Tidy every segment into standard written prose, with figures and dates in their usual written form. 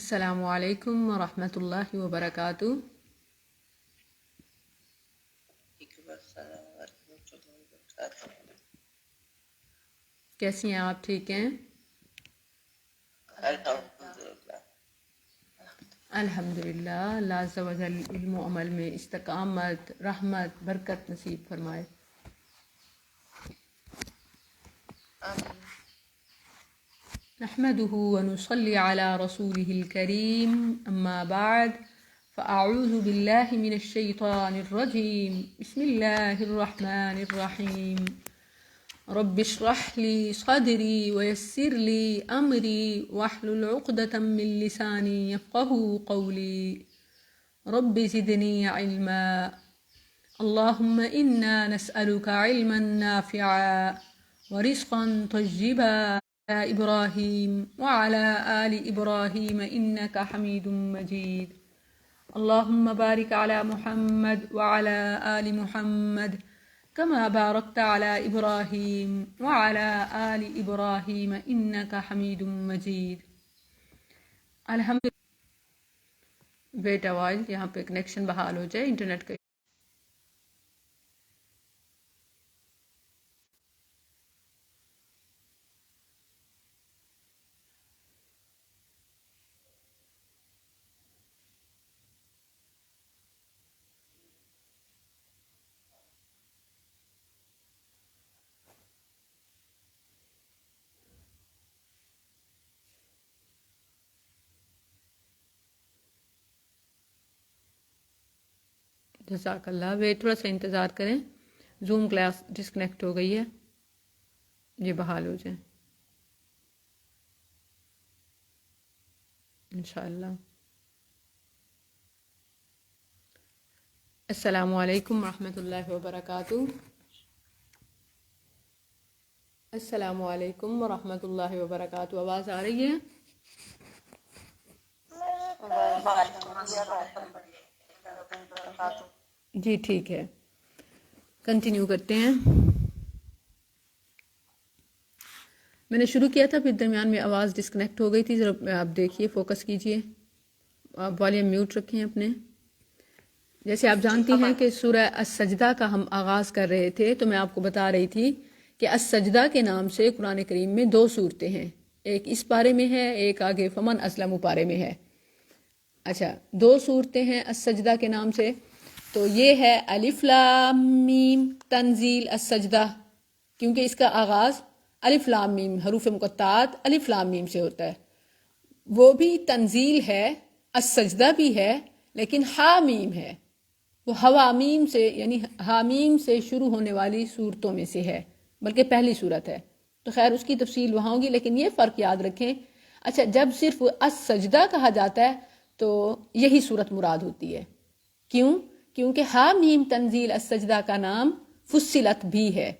السلام علیکم ورحمۃ اللہ وبرکاتہ۔ کیسی ہیں آپ؟ ٹھیک ہیں؟ الحمدللہ۔ اللہ عز و جل علم و عمل میں استقامت، رحمت، برکت نصیب فرمائے۔ نحمده ونصلي على رسوله الكريم، أما بعد فأعوذ بالله من الشيطان الرجيم، بسم الله الرحمن الرحيم۔ رب اشرح لي صدري ويسر لي أمري واحلل عقدة من لساني يفقهوا قولي رب زدني علما۔ اللهم إنا نسألك علما نافعا ورزقا طيبا إبراهيم وعلى آل إبراهيم إنك حميد مجيد۔ اللهم بارك على محمد وعلى آل محمد كما باركت على إبراهيم وعلى آل إبراهيم إنك حميد مجيد۔ الحمد ویٹ اوائل، یہاں پہ کنیکشن بحال ہو جائے انٹرنیٹ کا۔ جزاک اللہ۔ ویٹ، تھوڑا سا انتظار کریں، زوم کلاس ڈسکنیکٹ ہو گئی ہے، یہ بحال ہو جائیں انشاءاللہ۔ السلام علیکم ورحمۃ اللہ وبرکاتہ۔ السلام علیکم ورحمۃ اللہ وبرکاتہ۔ آواز آ رہی ہے؟ جی ٹھیک ہے، کنٹینیو کرتے ہیں۔ میں نے شروع کیا تھا، پھر درمیان میں آواز ڈسکنیکٹ ہو گئی تھی۔ ذرا آپ دیکھیے، فوکس کیجئے، آپ والیوم میوٹ رکھیں اپنے۔ جیسے آپ جانتی ہیں کہ سورہ السجدہ کا ہم آغاز کر رہے تھے، تو میں آپ کو بتا رہی تھی کہ السجدہ کے نام سے قرآن کریم میں 2 صورتیں ہیں، ایک اس پارے میں ہے، ایک آگے فمن اسلم پارے میں ہے۔ اچھا، 2 صورتیں ہیں السجدہ کے نام سے، تو یہ ہے الف لام میم تنزیل السجدہ، کیونکہ اس کا آغاز الف لام میم حروف مقطعات الف لام میم سے ہوتا ہے۔ وہ بھی تنزیل ہے، السجدہ بھی ہے، لیکن حامیم ہے، وہ حوامیم سے یعنی حامیم سے شروع ہونے والی صورتوں میں سے ہے، بلکہ پہلی صورت ہے۔ تو خیر اس کی تفصیل وہاں ہوگی، لیکن یہ فرق یاد رکھیں۔ اچھا، جب صرف السجدہ کہا جاتا ہے تو یہی صورت مراد ہوتی ہے۔ کیوں؟ کیونکہ حامیم تنزیل السجدہ کا نام فصلت بھی ہے،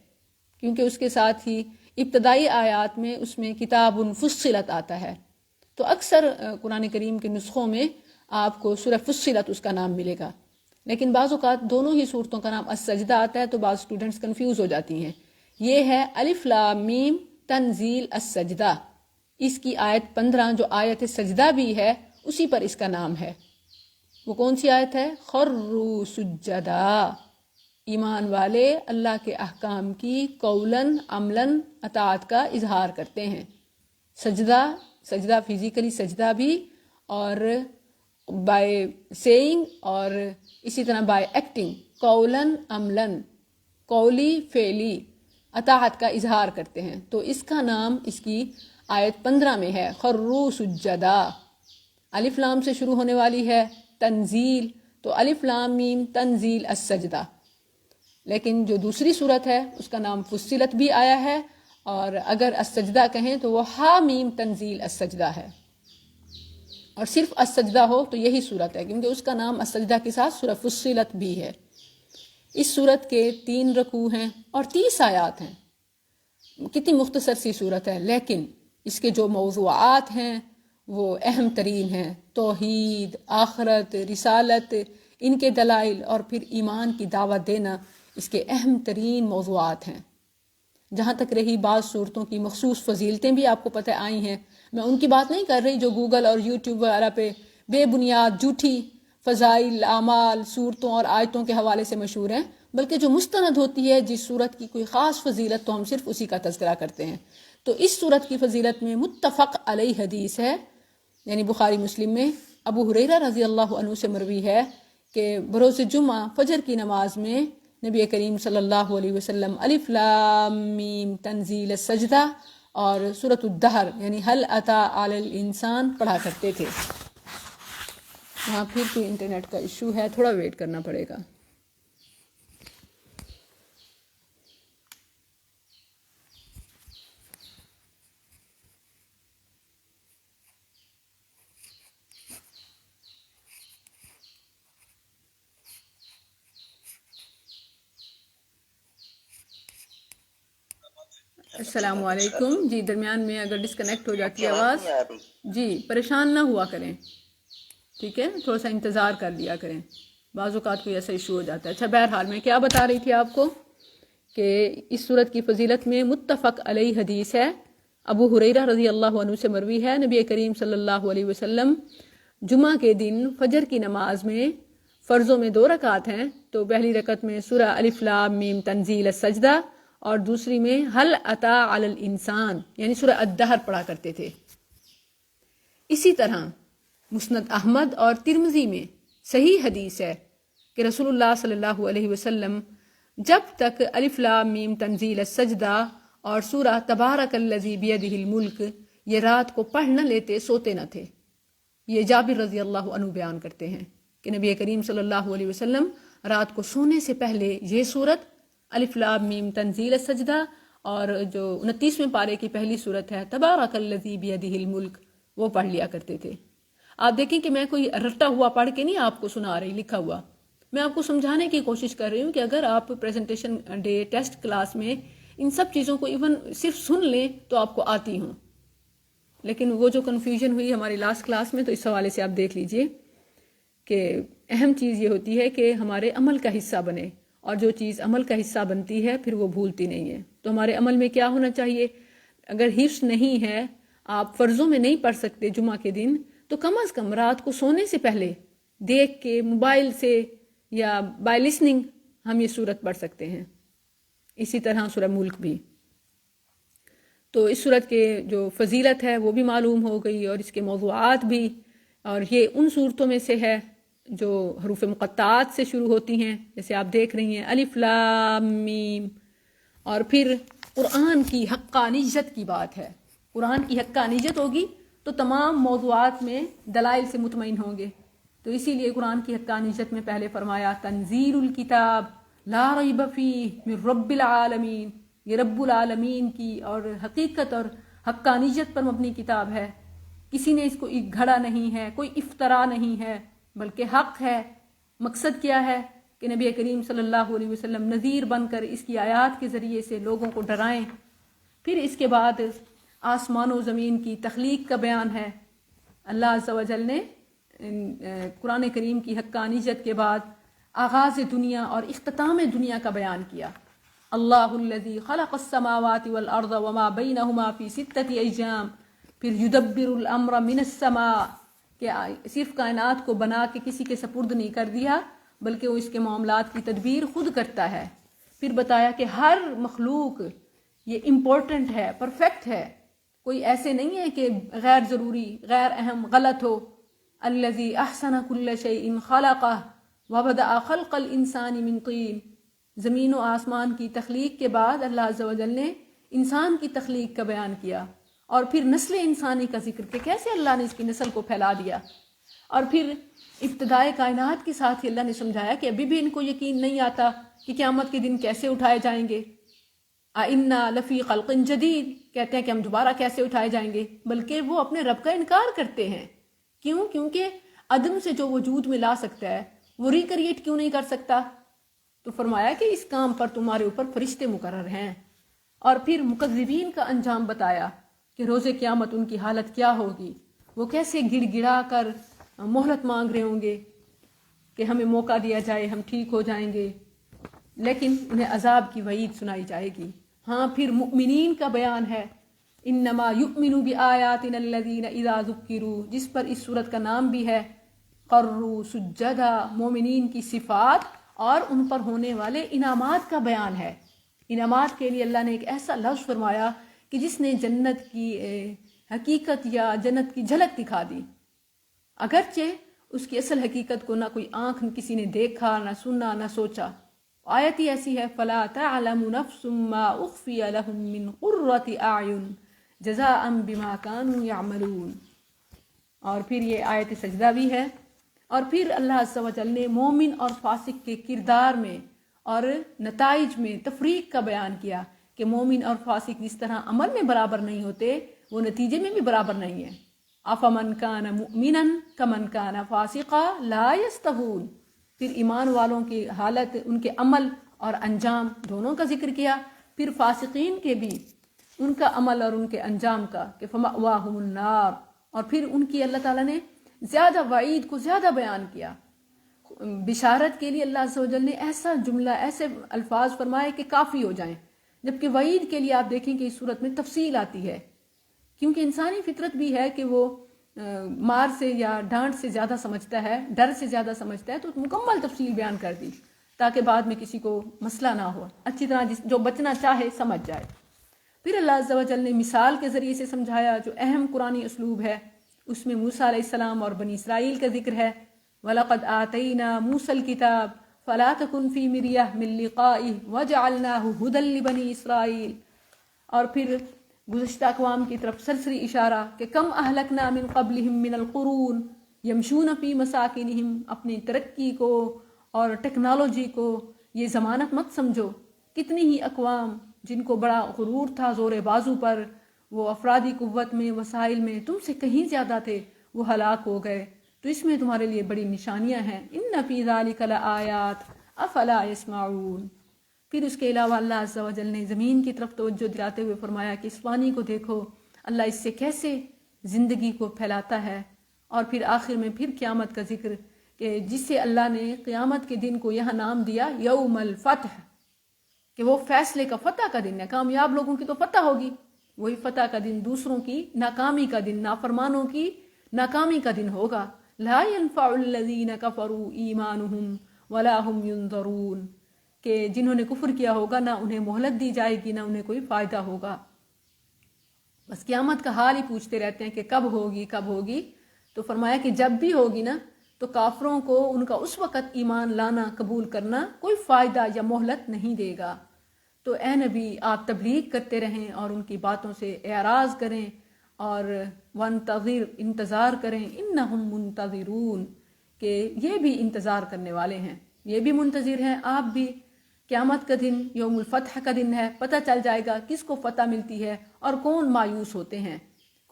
کیونکہ اس کے ساتھ ہی ابتدائی آیات میں اس میں کتاب فصلت آتا ہے۔ تو اکثر قرآن کریم کے نسخوں میں آپ کو سورہ فصلت اس کا نام ملے گا، لیکن بعض اوقات دونوں ہی صورتوں کا نام السجدہ آتا ہے، تو بعض اسٹوڈنٹس کنفیوز ہو جاتی ہیں۔ یہ ہے الف لام میم تنزیل السجدہ، اس کی آیت 15 جو آیت سجدہ بھی ہے اسی پر اس کا نام ہے۔ وہ کون سی آیت ہے؟ خروا سجدا، ایمان والے اللہ کے احکام کی قولاً عملاً اطاعت کا اظہار کرتے ہیں۔ سجدہ فزیکلی سجدہ بھی، اور بائی سیئنگ، اور اسی طرح بائی ایکٹنگ، قولاً عملاً، قولی فعلی اطاعت کا اظہار کرتے ہیں۔ تو اس کا نام اس کی آیت 15 میں ہے خروا سجدا۔ الف لام سے شروع ہونے والی ہے، تنزیل، تو الف لام میم تنزیل السجدہ۔ لیکن جو دوسری صورت ہے اس کا نام فصلت بھی آیا ہے، اور اگر السجدہ کہیں تو وہ حامیم تنزیل السجدہ ہے، اور صرف السجدہ ہو تو یہی صورت ہے، کیونکہ اس کا نام السجدہ کے ساتھ سورہ فصلت بھی ہے۔ اس صورت کے 3 رکوع ہیں اور 30 آیات ہیں۔ کتنی مختصر سی صورت ہے، لیکن اس کے جو موضوعات ہیں وہ اہم ترین ہیں۔ توحید، آخرت، رسالت، ان کے دلائل، اور پھر ایمان کی دعوت دینا اس کے اہم ترین موضوعات ہیں۔ جہاں تک رہی بعض صورتوں کی مخصوص فضیلتیں بھی آپ کو پتہ آئی ہیں، میں ان کی بات نہیں کر رہی جو گوگل اور یوٹیوب وغیرہ پہ بے بنیاد جھوٹی فضائل اعمال صورتوں اور آیتوں کے حوالے سے مشہور ہیں، بلکہ جو مستند ہوتی ہے جس صورت کی کوئی خاص فضیلت تو ہم صرف اسی کا تذکرہ کرتے ہیں۔ تو اس صورت کی فضیلت میں متفق علیہ حدیث ہے، یعنی بخاری مسلم میں ابو ہریرہ رضی اللہ عنہ سے مروی ہے کہ بروز جمعہ فجر کی نماز میں نبی کریم صلی اللہ علیہ وسلم الف لام میم تنزیل السجدہ اور سورۃ الدہر یعنی هل اتی علی الانسان پڑھا کرتے تھے۔ وہاں پھر کوئی انٹرنیٹ کا ایشو ہے، تھوڑا ویٹ کرنا پڑے گا۔ السلام علیکم، جی درمیان میں اگر ڈسکنیکٹ ہو جاتی ہے آواز جی پریشان نہ ہوا کریں، ٹھیک ہے، تھوڑا سا انتظار کر لیا کریں، بعض اوقات کوئی ایسا ایشو ہو جاتا ہے۔ اچھا بہرحال میں کیا بتا رہی تھی آپ کو کہ اس صورت کی فضیلت میں متفق علیہ حدیث ہے، ابو ہریرہ رضی اللہ عنہ سے مروی ہے، نبی کریم صلی اللہ علیہ وسلم جمعہ کے دن فجر کی نماز میں فرضوں میں 2 رکعت ہیں، تو پہلی رکعت میں سورہ الف لام میم تنزیل السجدہ اور دوسری میں هل اتی علی الانسان یعنی سورہ الدہر پڑھا کرتے تھے۔ اسی طرح مسند احمد اور ترمذی میں صحیح حدیث ہے کہ رسول اللہ صلی اللہ علیہ وسلم جب تک الف لام میم تنزیل السجدہ اور سورہ تبارک الذی بیدہ الملک یہ رات کو پڑھ نہ لیتے سوتے نہ تھے۔ یہ جابر رضی اللہ عنہ بیان کرتے ہیں کہ نبی کریم صلی اللہ علیہ وسلم رات کو سونے سے پہلے یہ سورت الف لام میم تنزیل السجدہ اور جو 29ویں پارے کی پہلی سورت ہے تبارک الذی بیدہ الملک وہ پڑھ لیا کرتے تھے۔ آپ دیکھیں کہ میں کوئی رٹا ہوا پڑھ کے نہیں آپ کو سنا رہی لکھا ہوا، میں آپ کو سمجھانے کی کوشش کر رہی ہوں کہ اگر آپ پریزنٹیشن ڈے ٹیسٹ کلاس میں ان سب چیزوں کو ایون صرف سن لیں تو آپ کو آتی ہوں، لیکن وہ جو کنفیوژن ہوئی ہماری لاسٹ کلاس میں تو اس حوالے سے آپ دیکھ لیجئے کہ اہم چیز یہ ہوتی ہے کہ ہمارے عمل کا حصہ بنے، اور جو چیز عمل کا حصہ بنتی ہے پھر وہ بھولتی نہیں ہے۔ تو ہمارے عمل میں کیا ہونا چاہیے؟ اگر حفظ نہیں ہے، آپ فرضوں میں نہیں پڑھ سکتے جمعہ کے دن، تو کم از کم رات کو سونے سے پہلے دیکھ کے موبائل سے یا بائی لسننگ ہم یہ سورت پڑھ سکتے ہیں۔ اسی طرح سورہ ملک بھی۔ تو اس سورت کے جو فضیلت ہے وہ بھی معلوم ہو گئی اور اس کے موضوعات بھی، اور یہ ان صورتوں میں سے ہے جو حروف مقطعات سے شروع ہوتی ہیں، جیسے آپ دیکھ رہی ہیں الف لام میم، اور پھر قرآن کی حقانیت کی بات ہے۔ قرآن کی حقانیت ہوگی تو تمام موضوعات میں دلائل سے مطمئن ہوں گے، تو اسی لیے قرآن کی حقانیت میں پہلے فرمایا تنزیل الکتاب لا ریب فیہ من رب العالمین، یہ رب العالمین کی اور حقیقت اور حقانیت پر مبنی کتاب ہے، کسی نے اس کو گھڑا نہیں ہے، کوئی افطرا نہیں ہے بلکہ حق ہے۔ مقصد کیا ہے کہ نبی کریم صلی اللہ علیہ وسلم نذیر بن کر اس کی آیات کے ذریعے سے لوگوں کو ڈرائیں۔ پھر اس کے بعد آسمان و زمین کی تخلیق کا بیان ہے۔ اللہ عز و جل نے قرآن کریم کی حقانیت کے بعد آغاز دنیا اور اختتام دنیا کا بیان کیا۔ اللہ الذی خلق السماوات والارض وما بینہما فی 6 ایام، پھر یدبر الامر من السماء، کہ صرف کائنات کو بنا کے کسی کے سپرد نہیں کر دیا بلکہ وہ اس کے معاملات کی تدبیر خود کرتا ہے۔ پھر بتایا کہ ہر مخلوق یہ امپورٹنٹ ہے، پرفیکٹ ہے، کوئی ایسے نہیں ہے کہ غیر ضروری، غیر اہم، غلط ہو۔ الذی احسن کل شیء خلقہ وبدأ خلق الانسان من طین، زمین و آسمان کی تخلیق کے بعد اللہ عز و جل نے انسان کی تخلیق کا بیان کیا، اور پھر نسل انسانی کا ذکر کہ کیسے اللہ نے اس کی نسل کو پھیلا دیا، اور پھر ابتدائے کائنات کے ساتھ ہی اللہ نے سمجھایا کہ ابھی بھی ان کو یقین نہیں آتا کہ قیامت کے دن کیسے اٹھائے جائیں گے۔ اِنَّا لَفِي خَلْقٍ جَدِيدٍ، کہتے ہیں کہ ہم دوبارہ کیسے اٹھائے جائیں گے، بلکہ وہ اپنے رب کا انکار کرتے ہیں۔ کیوں؟ کیونکہ عدم سے جو وجود میں لا سکتا ہے وہ ریکریٹ کیوں نہیں کر سکتا؟ تو فرمایا کہ اس کام پر تمہارے اوپر فرشتے مقرر ہیں، اور پھر مکذبین کا انجام بتایا کہ روز قیامت ان کی حالت کیا ہوگی، وہ کیسے گڑ گڑا کر مہلت مانگ رہے ہوں گے کہ ہمیں موقع دیا جائے، ہم ٹھیک ہو جائیں گے، لیکن انہیں عذاب کی وعید سنائی جائے گی۔ ہاں پھر مؤمنین کا بیان ہے، انما یؤمنو بآیاتنا الذین اذا ذکروا، جس پر اس سورت کا نام بھی ہے، قروا سجدا، مومنین کی صفات اور ان پر ہونے والے انعامات کا بیان ہے۔ انعامات کے لیے اللہ نے ایک ایسا لفظ فرمایا کہ جس نے جنت کی حقیقت یا جنت کی جھلک دکھا دی، اگرچہ اس کی اصل حقیقت کو نہ کوئی آنکھ کسی نے دیکھا، نہ سنا، نہ سوچا۔ آیت ہی ایسی ہے، فَلَا تَعْلَمُ نَفْسٌ مَّا أُخْفِيَ لَهُم مِّن قُرَّةِ أَعْيُنٍ جَزَاءً بِمَا كَانُوا يَعْمَلُونَ۔ اور پھر یہ آیت سجدہ بھی ہے، اور پھر اللہ عز و جل نے مومن اور فاسق کے کردار میں اور نتائج میں تفریق کا بیان کیا کہ مومن اور فاسق جس طرح عمل میں برابر نہیں ہوتے، وہ نتیجے میں بھی برابر نہیں ہے۔ أَفَمَنْ كَانَ مُؤْمِنًا كَمَنْ كَانَ فَاسِقًا لَا يَسْتَوُونَ۔ پھر ایمان والوں کی حالت، ان کے عمل اور انجام دونوں کا ذکر کیا، پھر فاسقین کے بھی ان کا عمل اور ان کے انجام کا کہ فَمَأْوَاهُمُ النَّارُ، اور پھر ان کی اللہ تعالیٰ نے زیادہ وعید کو زیادہ بیان کیا۔ بشارت کے لیے اللہ عز و جل نے ایسا جملہ، ایسے الفاظ فرمائے کہ کافی ہو جائیں، جبکہ وعید کے لیے آپ دیکھیں کہ اس صورت میں تفصیل آتی ہے، کیونکہ انسانی فطرت بھی ہے کہ وہ مار سے یا ڈانٹ سے زیادہ سمجھتا ہے، ڈر سے زیادہ سمجھتا ہے، تو مکمل تفصیل بیان کر دی تاکہ بعد میں کسی کو مسئلہ نہ ہو، اچھی طرح جو بچنا چاہے سمجھ جائے۔ پھر اللہ عز و جل نے مثال کے ذریعے سے سمجھایا، جو اہم قرآنی اسلوب ہے اس میں موسیٰ علیہ السلام اور بنی اسرائیل کا ذکر ہے۔ وَلَقَدْ آتَيْنَا مُوسَى الْكِتَابَ فَلَا تَكُنْ فِي مِرْيَةٍ مِّن لِقَائِهِ وَجَعَلْنَاهُ هُدًى لِبَنِي اسرائیل۔ اور پھر گزشتہ اقوام کی طرف سرسری اشارہ کہ کم اہلکنا من قبلہم من القرون یمشون فی مساکنہم، اپنی ترقی کو اور ٹیکنالوجی کو یہ ضمانت مت سمجھو، کتنی ہی اقوام جن کو بڑا غرور تھا زور بازو پر، وہ افرادی قوت میں، وسائل میں تم سے کہیں زیادہ تھے، وہ ہلاک ہو گئے، تو اس میں تمہارے لیے بڑی نشانیاں ہیں، ان فی ذالک لآیات افلا یسمعون۔ پھر اس کے علاوہ اللہ عز و جل نے زمین کی طرف توجہ دلاتے ہوئے فرمایا کہ اس پانی کو دیکھو، اللہ اس سے کیسے زندگی کو پھیلاتا ہے، اور پھر آخر میں پھر قیامت کا ذکر کہ جس سے اللہ نے قیامت کے دن کو یہاں نام دیا یوم الفتح، کہ وہ فیصلے کا، فتح کا دن ہے، کامیاب لوگوں کی تو فتح ہوگی، وہی فتح کا دن دوسروں کی ناکامی کا دن، نافرمانوں کی ناکامی کا دن ہوگا۔ لا ينفع الذین کفروا ایمانہم ولا هم ینظرون، کہ جنہوں نے کفر کیا ہوگا نہ انہیں مہلت دی جائے گی، نہ انہیں کوئی فائدہ ہوگا، بس قیامت کا حال ہی پوچھتے رہتے ہیں کہ کب ہوگی کب ہوگی۔ تو فرمایا کہ جب بھی ہوگی نا تو کافروں کو ان کا اس وقت ایمان لانا، قبول کرنا کوئی فائدہ یا مہلت نہیں دے گا۔ تو اے نبی آپ تبلیغ کرتے رہیں اور ان کی باتوں سے اعراض کریں، اور انتظار کریں، انہم منتظرون، کہ یہ بھی انتظار کرنے والے ہیں، یہ بھی منتظر ہیں، آپ بھی۔ قیامت کا دن یوم الفتح کا دن ہے، پتہ چل جائے گا کس کو فتح ملتی ہے اور کون مایوس ہوتے ہیں،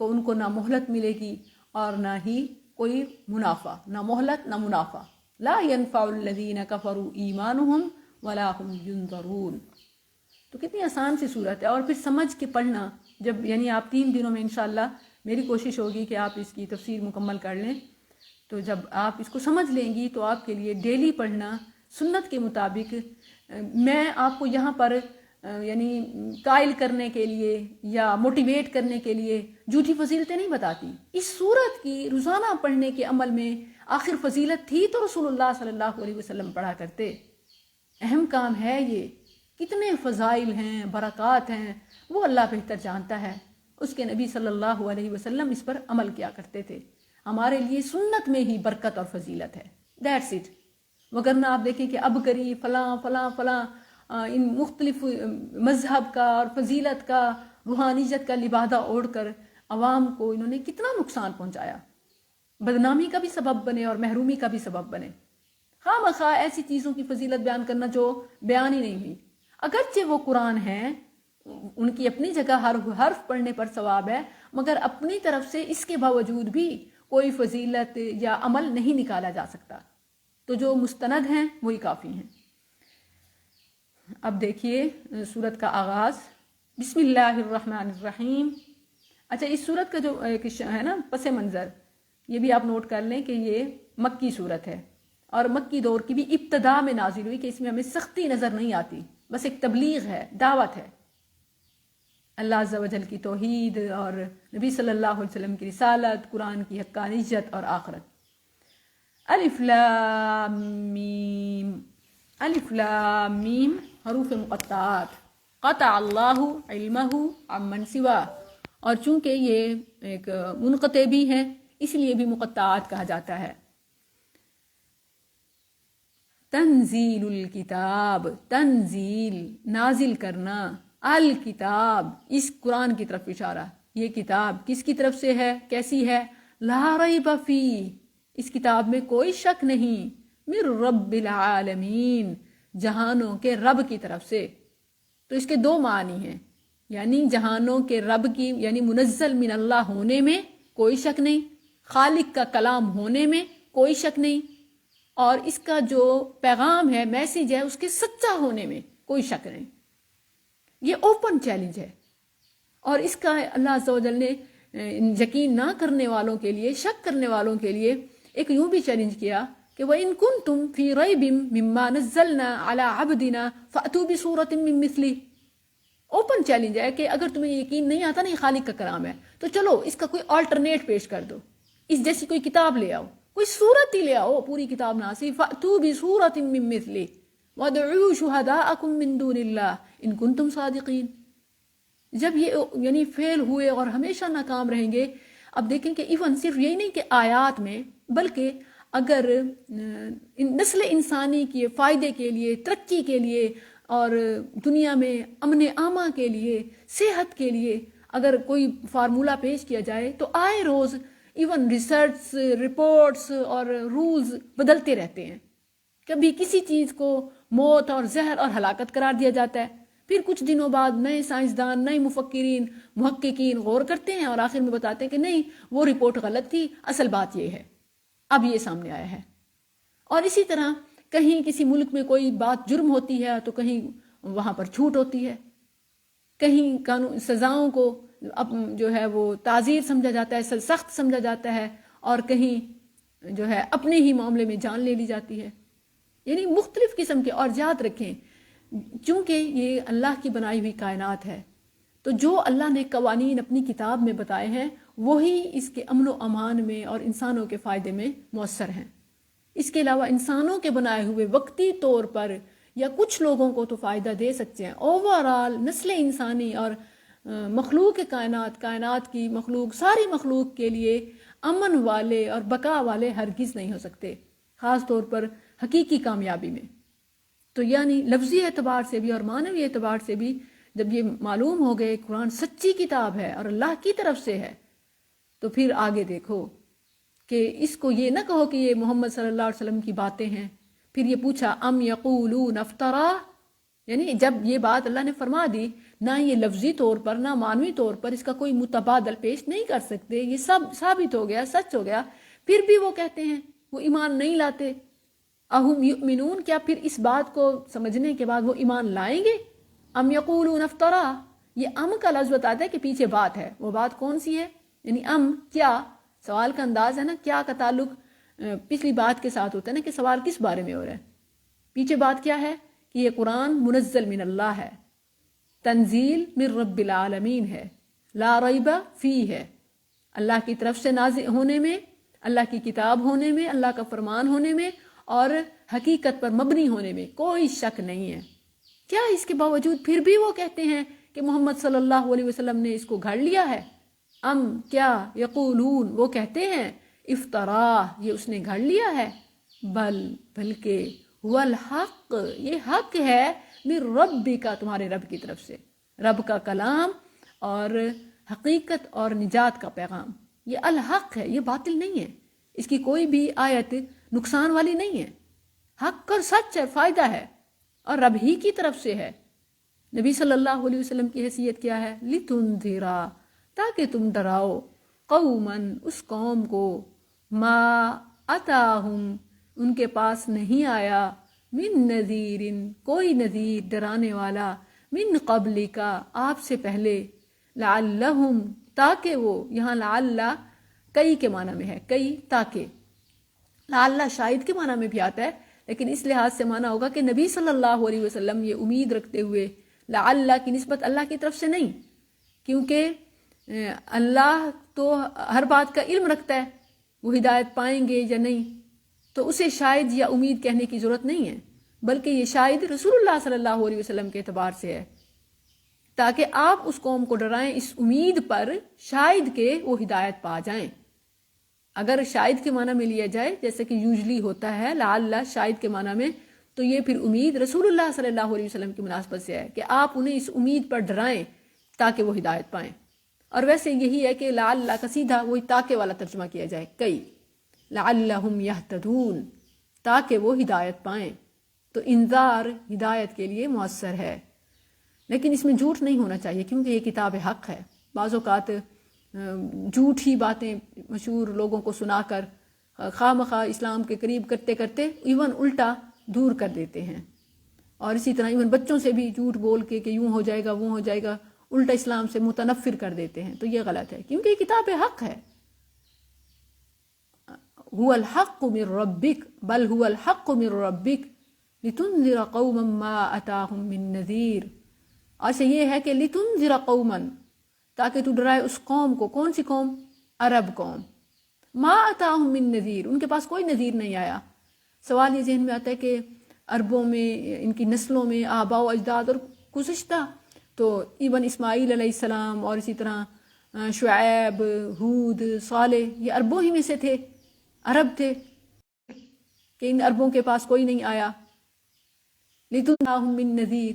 کو ان کو نہ مہلت ملے گی اور نہ ہی کوئی منافع، نہ مہلت نہ منافع۔ لا ينفع الذین کفروا ایمانہم ولا هم ینظرون۔ تو کتنی آسان سی صورت ہے، اور پھر سمجھ کے پڑھنا، جب یعنی آپ 3 دنوں میں انشاءاللہ میری کوشش ہوگی کہ آپ اس کی تفسیر مکمل کر لیں، تو جب آپ اس کو سمجھ لیں گی تو آپ کے لیے ڈیلی پڑھنا سنت کے مطابق، میں آپ کو یہاں پر یعنی قائل کرنے کے لیے یا موٹیویٹ کرنے کے لیے جھوٹی فضیلتیں نہیں بتاتی۔ اس سورت کی روزانہ پڑھنے کے عمل میں آخر فضیلت تھی تو رسول اللہ صلی اللہ علیہ وسلم پڑھا کرتے۔ اہم کام ہے یہ، کتنے فضائل ہیں، برکات ہیں، وہ اللہ بہتر جانتا ہے، اس کے نبی صلی اللہ علیہ وسلم اس پر عمل کیا کرتے تھے۔ ہمارے لیے سنت میں ہی برکت اور فضیلت ہے، دیٹس اٹ۔ وگرنہ آپ دیکھیں کہ اب کری فلاں فلاں فلاں، ان مختلف مذہب کا اور فضیلت کا، روحانیت کا لبادہ اوڑھ کر عوام کو انہوں نے کتنا نقصان پہنچایا، بدنامی کا بھی سبب بنے اور محرومی کا بھی سبب بنے۔ خواہ مخواہ ایسی چیزوں کی فضیلت بیان کرنا جو بیان ہی نہیں ہوئی، اگرچہ وہ قرآن ہیں، ان کی اپنی جگہ ہر حرف پڑھنے پر ثواب ہے، مگر اپنی طرف سے اس کے باوجود بھی کوئی فضیلت یا عمل نہیں نکالا جا سکتا، تو جو مستند ہیں وہی کافی ہیں۔ اب دیکھیے سورت کا آغاز، بسم اللہ الرحمن الرحیم۔ اچھا، اس سورت کا جو ایک ہے نا پس منظر، یہ بھی آپ نوٹ کر لیں کہ یہ مکی سورت ہے، اور مکی دور کی بھی ابتدا میں نازل ہوئی، کہ اس میں ہمیں سختی نظر نہیں آتی، بس ایک تبلیغ ہے، دعوت ہے۔ اللہ عز و جل کی توحید اور نبی صلی اللہ علیہ وسلم کی رسالت، قرآن کی حقانیت اور آخرت۔ الف لام میم، الف لام میم حروف مقطعات، قطع اللہ علمہ عمن سوا، اور چونکہ یہ ایک منقطع بھی ہیں اس لیے بھی مقطعات کہا جاتا ہے۔ تنزیل الکتاب، تنزیل نازل کرنا، الکتاب اس قرآن کی طرف اشارہ، یہ کتاب کس کی طرف سے ہے، کیسی ہے؟ لا ریب فیہ، اس کتاب میں کوئی شک نہیں، من رب العالمین، جہانوں کے رب کی طرف سے۔ تو اس کے دو معنی ہیں، یعنی جہانوں کے رب کی یعنی منزل من اللہ ہونے میں کوئی شک نہیں، خالق کا کلام ہونے میں کوئی شک نہیں، اور اس کا جو پیغام ہے، میسیج ہے، اس کے سچا ہونے میں کوئی شک نہیں۔ یہ اوپن چیلنج ہے، اور اس کا اللہ عز و جل نے یقین نہ کرنے والوں کے لیے، شک کرنے والوں کے لیے ایک یوں بھی چیلنج کیا کہ وَإِن كُنتُمْ فِي رَيْبٍ مِّمَّا نَزَّلْنَا عَلَىٰ عَبْدِنَا فَأْتُوا بِسُورَةٍ مِّن مِّثْلِهِ۔ اوپن چیلنج ہے کہ اگر تمہیں یقین نہیں آتا نہیں خالق کا کلام ہے تو چلو اس کا کوئی آلٹرنیٹ پیش کر دو، اس جیسی کوئی کتاب لے آؤ، کوئی صورت ہی لے آؤ، پوری کتاب نہ سی، فَأْتُوا بِسُورَةٍ مِّن مِّثْلِهِ وَادْعُوا شُهَدَاءَكُم مِّن دُونِ اللَّهِ إِن كُنتُمْ صَادِقِينَ۔ جب یہ یعنی فیل ہوئے اور ہمیشہ ناکام رہیں گے، اب دیکھیں کہ ایون صرف یہی نہیں کہ آیات میں، بلکہ اگر نسل انسانی کے فائدے کے لیے، ترقی کے لیے اور دنیا میں امن عامہ کے لیے، صحت کے لیے اگر کوئی فارمولہ پیش کیا جائے تو آئے روز ایون ریسرچ رپورٹس اور رولز بدلتے رہتے ہیں۔ کبھی کسی چیز کو موت اور زہر اور ہلاکت قرار دیا جاتا ہے، پھر کچھ دنوں بعد نئے سائنسدان، نئے مفکرین، محققین غور کرتے ہیں اور آخر میں بتاتے ہیں کہ نہیں، وہ رپورٹ غلط تھی، اصل بات یہ ہے، اب یہ سامنے آیا ہے۔ اور اسی طرح کہیں کسی ملک میں کوئی بات جرم ہوتی ہے تو کہیں وہاں پر چھوٹ ہوتی ہے، کہیں قانون سزاؤں کو اب جو ہے وہ تعزیر سمجھا جاتا ہے، سخت سمجھا جاتا ہے، اور کہیں جو ہے اپنے ہی معاملے میں جان لے لی جاتی ہے، یعنی مختلف قسم کے۔ اور یاد رکھیں چونکہ یہ اللہ کی بنائی ہوئی کائنات ہے، تو جو اللہ نے قوانین اپنی کتاب میں بتائے ہیں وہی اس کے امن و امان میں اور انسانوں کے فائدے میں مؤثر ہیں۔ اس کے علاوہ انسانوں کے بنائے ہوئے وقتی طور پر یا کچھ لوگوں کو تو فائدہ دے سکتے ہیں، اوورآل نسل انسانی اور مخلوق کائنات، کائنات کی مخلوق، ساری مخلوق کے لیے امن والے اور بقا والے ہرگز نہیں ہو سکتے، خاص طور پر حقیقی کامیابی میں۔ تو یعنی لفظی اعتبار سے بھی اور معنوی اعتبار سے بھی جب یہ معلوم ہو گئے قرآن سچی کتاب ہے اور اللہ کی طرف سے ہے، تو پھر آگے دیکھو کہ اس کو یہ نہ کہو کہ یہ محمد صلی اللہ علیہ وسلم کی باتیں ہیں۔ پھر یہ پوچھا ام یقولون افترا، یعنی جب یہ بات اللہ نے فرما دی، نہ یہ لفظی طور پر نہ معنوی طور پر اس کا کوئی متبادل پیش نہیں کر سکتے، یہ سب ثابت ہو گیا، سچ ہو گیا، پھر بھی وہ کہتے ہیں، وہ ایمان نہیں لاتے۔ اہم یؤمنون، کیا پھر اس بات کو سمجھنے کے بعد وہ ایمان لائیں گے؟ ام یقولون افترا، یہ ام کا لفظ بتاتا ہے کہ پیچھے بات ہے، وہ بات کون سی ہے؟ یعنی ام کیا، سوال کا انداز ہے نا، کیا کا تعلق پچھلی بات کے ساتھ ہوتا ہے نا کہ سوال کس بارے میں ہو رہا ہے، پیچھے بات کیا ہے کہ یہ قرآن منزل من اللہ ہے، تنزیل من رب العالمین ہے، لا ریب فیہ ہے، اللہ کی طرف سے نازل ہونے میں، اللہ کی کتاب ہونے میں، اللہ کا فرمان ہونے میں اور حقیقت پر مبنی ہونے میں کوئی شک نہیں ہے۔ کیا اس کے باوجود پھر بھی وہ کہتے ہیں کہ محمد صلی اللہ علیہ وسلم نے اس کو گھڑ لیا ہے؟ ام کیا یقولون، وہ کہتے ہیں افترا، یہ اس نے گھڑ لیا ہے، بلکہ هو الحق، یہ حق ہے، من ربک، تمہارے رب کی طرف سے، رب کا کلام اور حقیقت اور نجات کا پیغام، یہ الحق ہے، یہ باطل نہیں ہے، اس کی کوئی بھی آیت نقصان والی نہیں ہے، حق اور سچ ہے، فائدہ ہے، اور رب ہی کی طرف سے ہے۔ نبی صلی اللہ علیہ وسلم کی حیثیت کیا ہے؟ لتنذرا، تاکہ تم ڈراؤ، قومن، اس قوم کو، ما اتاہم، ان کے پاس نہیں آیا، من نذیر، کوئی نذیر ڈرانے والا، من قبل کا، آپ سے پہلے، لعلہم، تاکہ وہ، یہاں لعل کئی کے معنی میں ہے، کئی تاکہ، لعل شاید کے معنی میں بھی آتا ہے، لیکن اس لحاظ سے معنی ہوگا کہ نبی صلی اللہ علیہ وسلم یہ امید رکھتے ہوئے، لعل کی نسبت اللہ کی طرف سے نہیں، کیونکہ اللہ تو ہر بات کا علم رکھتا ہے، وہ ہدایت پائیں گے یا نہیں، تو اسے شاید یا امید کہنے کی ضرورت نہیں ہے، بلکہ یہ شاید رسول اللہ صلی اللہ علیہ وسلم کے اعتبار سے ہے، تاکہ آپ اس قوم کو ڈرائیں اس امید پر شاید کہ وہ ہدایت پا جائیں۔ اگر شاید کے معنی میں لیا جائے جیسے کہ یوزلی ہوتا ہے لعل شاید کے معنی میں، تو یہ پھر امید رسول اللہ صلی اللہ علیہ وسلم کی مناسبت سے ہے کہ آپ انہیں اس امید پر ڈرائیں تاکہ وہ ہدایت پائیں۔ اور ویسے یہی ہے کہ لعل کا سیدھا وہی تاکہ والا ترجمہ کیا جائے، کئی لعلہم یہتدون، تاکہ وہ ہدایت پائیں۔ تو انذار ہدایت کے لیے مؤثر ہے، لیکن اس میں جھوٹ نہیں ہونا چاہیے کیونکہ یہ کتاب حق ہے۔ بعض اوقات جھوٹ ہی باتیں مشہور لوگوں کو سنا کر خواہ مخواہ اسلام کے قریب کرتے کرتے ایون الٹا دور کر دیتے ہیں، اور اسی طرح ایون بچوں سے بھی جھوٹ بول کے کہ یوں ہو جائے گا وہ ہو جائے گا، الٹا اسلام سے متنفر کر دیتے ہیں، تو یہ غلط ہے کیونکہ یہ کتاب حق ہے۔ هو الحق من ربک بل هو الحق من ربک لتنذر قوما ما اتاهم من نذیر، ایسے یہ ہے کہ لتنذر قوما، تاکہ تو ڈرائے اس قوم کو، کون سی قوم؟ عرب قوم، ما اتاهم من نذیر، ان کے پاس کوئی نذیر نہیں آیا۔ سوال یہ ذہن میں آتا ہے کہ عربوں میں ان کی نسلوں میں آباء و اجداد اور گزشتہ تو ایون اسماعیل علیہ السلام اور اسی طرح شعیب، ہود، صالح، یہ عربوں ہی میں سے تھے، عرب تھے، کہ ان عربوں کے پاس کوئی نہیں آیا۔ لِتُنْهَاهُمْ مِن نَذِيرٍ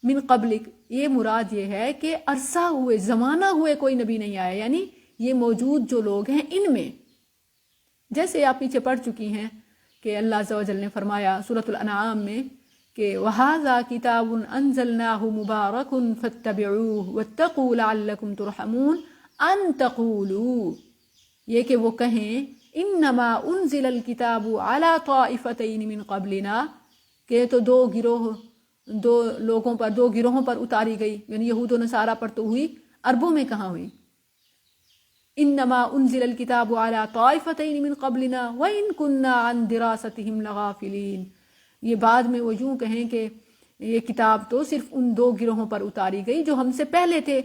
من قبلک، یہ مراد یہ ہے کہ عرصہ ہوئے، زمانہ ہوئے کوئی نبی نہیں آیا، یعنی یہ موجود جو لوگ ہیں ان میں، جیسے آپ پیچھے پڑھ چکی ہیں کہ اللہ عز و جل نے فرمایا سورۃ الانعام میں کہ وَهَذَا كِتَابٌ أَنزَلْنَاهُ مُبَارَكٌ فَاتَّبِعُوهُ وَاتَّقُوا لَعَلَّكُمْ تُرْحَمُونَ أَن تَقُولُوا، یہ کہ وہ کہیں انما انزل الکتاب علی طائفتین من قبلنا، کہ تو دو گروہوں پر اتاری گئی، یعنی یہود و نصارہ پر تو ہوئی، عربوں میں کہاں ہوئی؟ انما انزل الکتاب علی طائفتین من قبلنا وان كنا عن دراستهم لغافلین، یہ بعد میں وہ یوں کہیں کہ یہ کتاب تو صرف ان دو گروہوں پر اتاری گئی جو ہم سے پہلے تھے،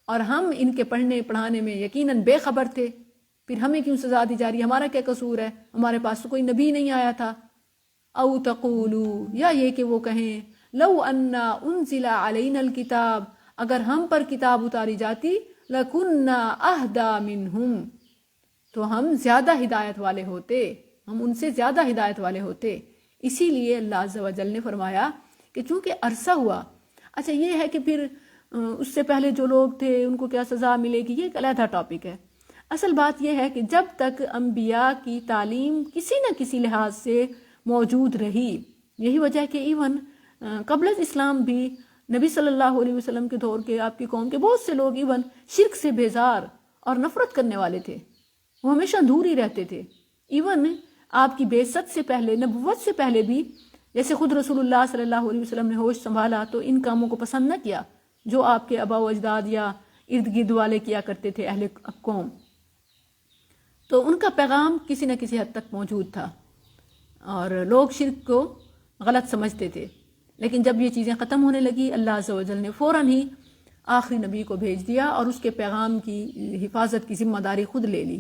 اور ہم ان کے پڑھنے پڑھانے میں یقیناً بے خبر تھے، پھر ہمیں کیوں سزا دی جا رہی ہے؟ ہمارا کیا قصور ہے؟ ہمارے پاس تو کوئی نبی نہیں آیا تھا۔ او تقولو، یا یہ کہ وہ کہیں لو انا انزل علینا الکتاب، اگر ہم پر کتاب اتاری جاتی لکنا اہدا منہم، تو ہم زیادہ ہدایت والے ہوتے، ہم ان سے زیادہ ہدایت والے ہوتے۔ اسی لیے اللہ عز و جل نے فرمایا کہ چونکہ عرصہ ہوا، اچھا یہ ہے کہ پھر اس سے پہلے جو لوگ تھے ان کو کیا سزا ملے گی، یہ ایک علیحدہ ٹاپک ہے۔ اصل بات یہ ہے کہ جب تک انبیاء کی تعلیم کسی نہ کسی لحاظ سے موجود رہی، یہی وجہ ہے کہ ایون قبل از اسلام بھی نبی صلی اللہ علیہ وسلم کے دور کے آپ کی قوم کے بہت سے لوگ ایون شرک سے بیزار اور نفرت کرنے والے تھے، وہ ہمیشہ دور ہی رہتے تھے۔ ایون آپ کی بعثت سے پہلے، نبوت سے پہلے بھی، جیسے خود رسول اللہ صلی اللہ علیہ وسلم نے ہوش سنبھالا تو ان کاموں کو پسند نہ کیا جو آپ کے آباء و اجداد یا ارد گرد والے کیا کرتے تھے، اہل قوم، تو ان کا پیغام کسی نہ کسی حد تک موجود تھا اور لوگ شرک کو غلط سمجھتے تھے۔ لیکن جب یہ چیزیں ختم ہونے لگی، اللہ عز و جل نے فوراً ہی آخری نبی کو بھیج دیا اور اس کے پیغام کی حفاظت کی ذمہ داری خود لے لی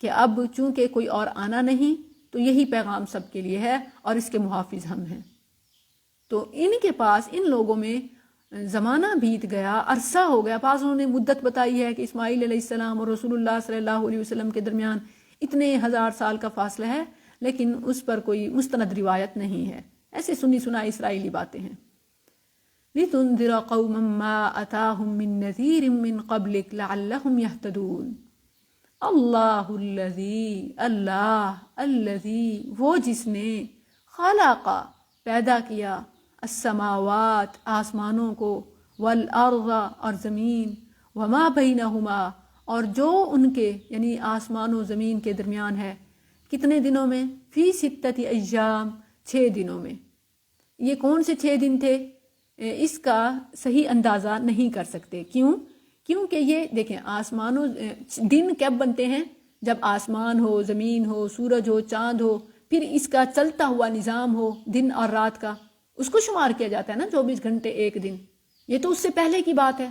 کہ اب چونکہ کوئی اور آنا نہیں تو یہی پیغام سب کے لیے ہے اور اس کے محافظ ہم ہیں۔ تو ان کے پاس، ان لوگوں میں زمانہ بیت گیا، عرصہ ہو گیا، بعضوں نے مدت بتائی ہے کہ اسماعیل علیہ السلام اور رسول اللہ صلی اللہ علیہ وسلم کے درمیان اتنے ہزار سال کا فاصلہ ہے، لیکن اس پر کوئی مستند روایت نہیں ہے، ایسے سنی سنائی اسرائیلی باتیں ہیں۔ لِتُنذِرَ قَوْمًا مَا أَتَاهُم مِّن نَذِيرٍ مِّن قَبْلِكَ لَعَلَّهُمْ يَهْتَدُونَ اللہ الذی، وہ جس نے خلق، پیدا کیا، السماوات، آسمانوں کو، والارض، اور زمین، وما بینہما، اور جو ان کے یعنی آسمان و زمین کے درمیان ہے، کتنے دنوں میں؟ فی ستۃ ایام، 6 دنوں میں۔ یہ کون سے 6 دن تھے؟ اس کا صحیح اندازہ نہیں کر سکتے۔ کیونکہ یہ دیکھیں، آسمان و دن کب بنتے ہیں؟ جب آسمان ہو، زمین ہو، سورج ہو، چاند ہو، پھر اس کا چلتا ہوا نظام ہو دن اور رات کا، اس کو شمار کیا جاتا ہے نا، 24 گھنٹے ایک دن۔ یہ تو اس سے پہلے کی بات ہے،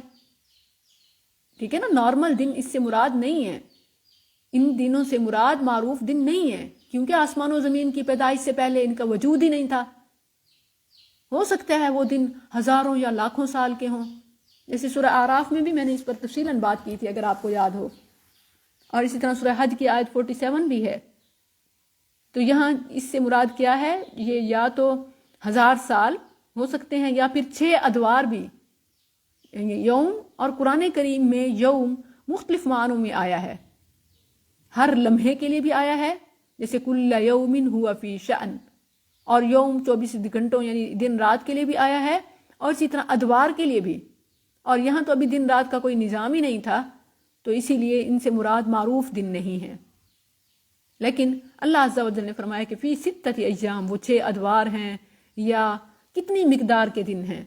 ٹھیک ہے نا، نارمل دن اس سے مراد نہیں ہے، ان دنوں سے مراد معروف دن نہیں ہے، کیونکہ آسمان و زمین کی پیدائش سے پہلے ان کا وجود ہی نہیں تھا۔ ہو سکتا ہے وہ دن ہزاروں یا لاکھوں سال کے ہوں، جیسے سورہ اعراف میں بھی میں نے اس پر تفصیلاً بات کی تھی اگر آپ کو یاد ہو، اور اسی طرح سورہ حج کی آیت 47 بھی ہے۔ تو یہاں اس سے مراد کیا ہے، یہ یا تو 1000 سال ہو سکتے ہیں یا پھر 6 ادوار بھی۔ یوم اور قرآن کریم میں یوم مختلف معنوں میں آیا ہے، ہر لمحے کے لیے بھی آیا ہے، جیسے کل یوم ہوا فی شأن، اور یوم 24 گھنٹوں یعنی دن رات کے لیے بھی آیا ہے، اور اسی طرح ادوار کے لیے بھی۔ اور یہاں تو ابھی دن رات کا کوئی نظام ہی نہیں تھا، تو اسی لیے ان سے مراد معروف دن نہیں ہے۔ لیکن اللہ عز و جل نے فرمایا کہ فی ستۃ ایام، وہ 6 ادوار ہیں یا کتنی مقدار کے دن ہیں،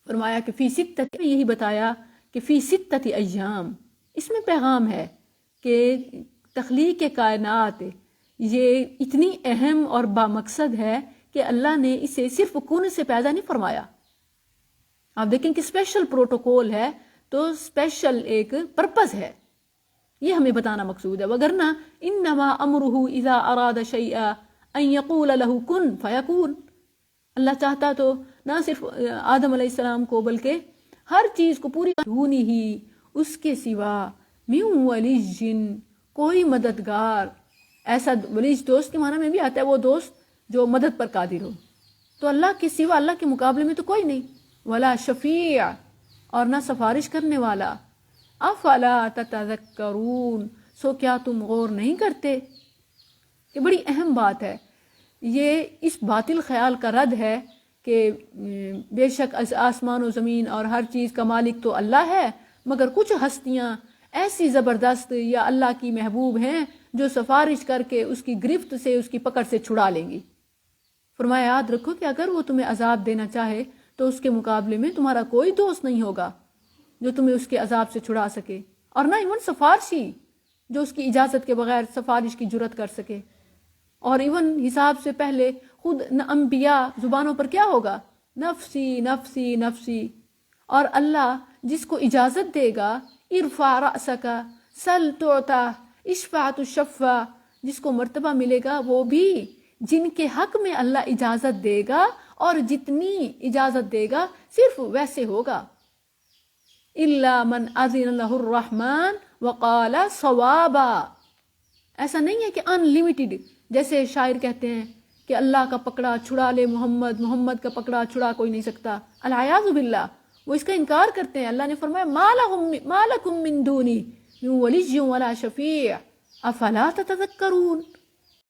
فرمایا کہ فی ستۃ، یہی بتایا کہ فی ستۃ ایام، اس میں پیغام ہے کہ تخلیق کائنات یہ اتنی اہم اور بامقصد ہے کہ اللہ نے اسے صرف کن سے پیدا نہیں فرمایا۔ آپ دیکھیں کہ اسپیشل پروٹوکول ہے تو اسپیشل ایک پرپز ہے، یہ ہمیں بتانا مقصود ہے، وگرنہ انما امرہ اذا اراد شیئا ان یقول له کن فیکون۔ اللہ چاہتا تو نہ صرف آدم علیہ السلام کو بلکہ ہر چیز کو پوری دونی ہی، اس کے سوا من ولیج، کوئی مددگار، ایسا ولیج دوست کے معنی میں بھی آتا ہے وہ دوست جو مدد پر قادر ہو، تو اللہ کے سوا، اللہ کے مقابلے میں تو کوئی نہیں، ولا شفیع، اور نہ سفارش کرنے والا، افلا تتذکرون، سو کیا تم غور نہیں کرتے؟ یہ بڑی اہم بات ہے، یہ اس باطل خیال کا رد ہے کہ بے شک آسمان و زمین اور ہر چیز کا مالک تو اللہ ہے، مگر کچھ ہستیاں ایسی زبردست یا اللہ کی محبوب ہیں جو سفارش کر کے اس کی گرفت سے، اس کی پکڑ سے چھڑا لیں گی۔ فرمایا یاد رکھو کہ اگر وہ تمہیں عذاب دینا چاہے تو اس کے مقابلے میں تمہارا کوئی دوست نہیں ہوگا جو تمہیں اس کے عذاب سے چھڑا سکے، اور نہ ایون سفارشی جو اس کی اجازت کے بغیر سفارش کی جرت کر سکے۔ اور ایون حساب سے پہلے خود انبیاء زبانوں پر کیا ہوگا، نفسی نفسی نفسی، اور اللہ جس کو اجازت دے گا ارفع رأسک سل تعطا اشفع تشفع، جس کو مرتبہ ملے گا وہ بھی جن کے حق میں اللہ اجازت دے گا، اور جتنی اجازت دے گا صرف ویسے ہوگا۔ الا من اذن له الرحمن وقال صوابا، ایسا نہیں ہے کہ ان لمیٹڈ، جیسے شاعر کہتے ہیں کہ اللہ کا پکڑا چھڑا لے محمد، محمد کا پکڑا چھڑا کوئی نہیں سکتا، العیاذ باللہ، وہ اس کا انکار کرتے ہیں۔ اللہ نے فرمایا ما لکم من دونی من ولی ولا شفیع افلا تتذکرون،